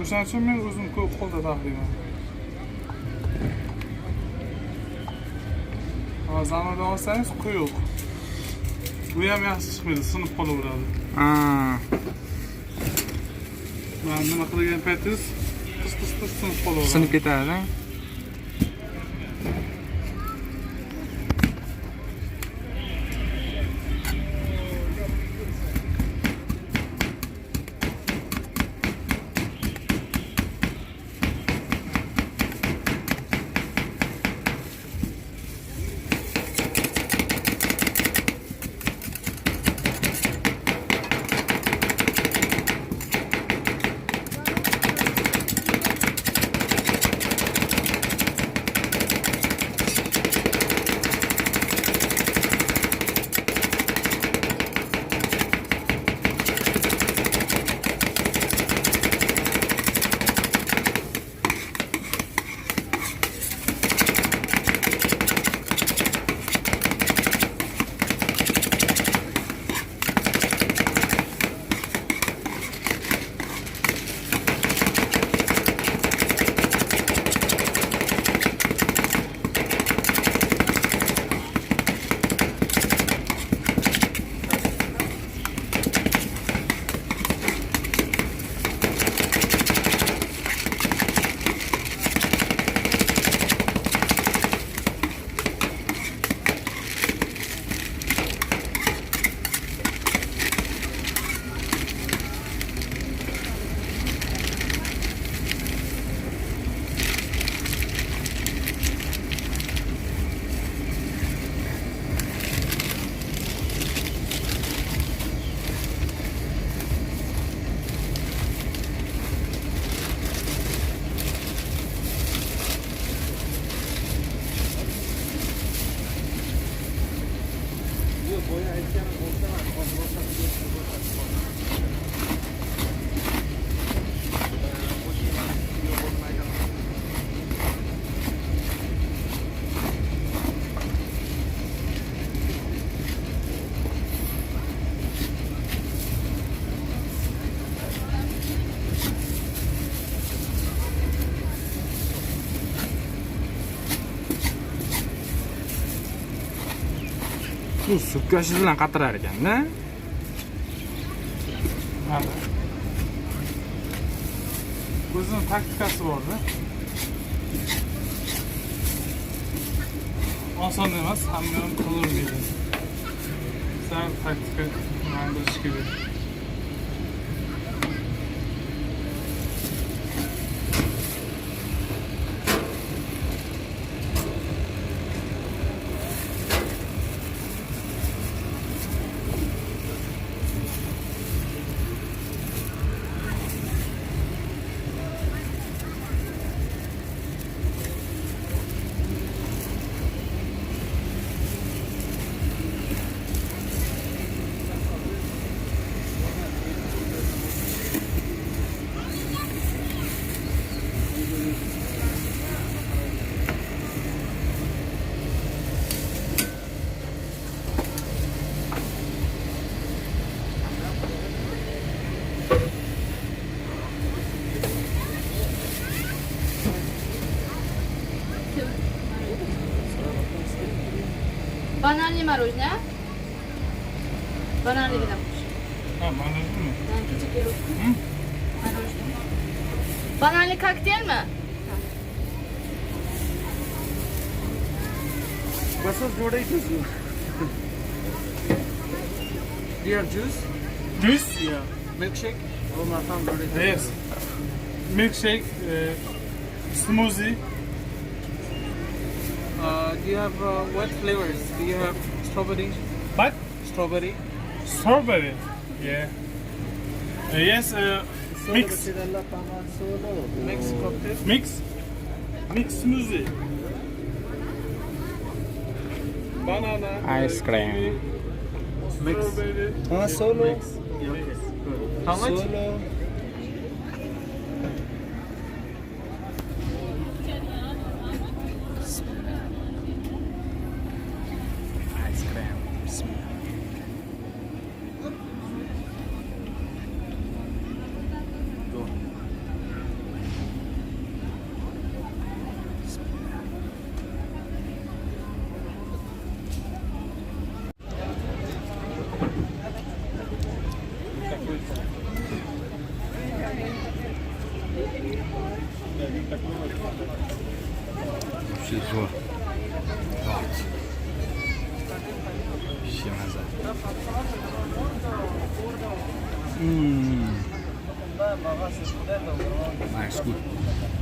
O'shaning uchun men o'zim ko'p qo'lda taxlayman. Zamonadan olsangiz quyuq. Bu ham yaxshi chiqmaydi, sinib qolaveradi. Mana nima qilgan paytingiz tis sinib qolaveradi. Sinib ketadi. Bu supkashingiz bilan qatirar ekan-da. Mana. O'zining taktikasi bor-da. Oson emas, hamma ham qilavermaydi. Sal taktika bilish kerak. Bananli мороженое. Bananli bir yapmış. Ha, bananli mi? Yani küçük bir Hı? mороженое. Bananli kokteyl mi? बस जोड़ै थियो Dear juice? Juice? Yeah. Milkshake? Oh, my phone जोड़ै थियो. Yes. Milkshake, smoothie. Do you have what flavors? Do you have strawberry? But Strawberry? strawberry. Yeah. Yes, mix. Mix cocktail? Mix. Mix smoothie. Banana. Ice cream. Mix. Strawberry. Solo. Mix. Yes. How much? Solo. Ice cream. She's zo'r. Hot. Shemaza. Nice, good.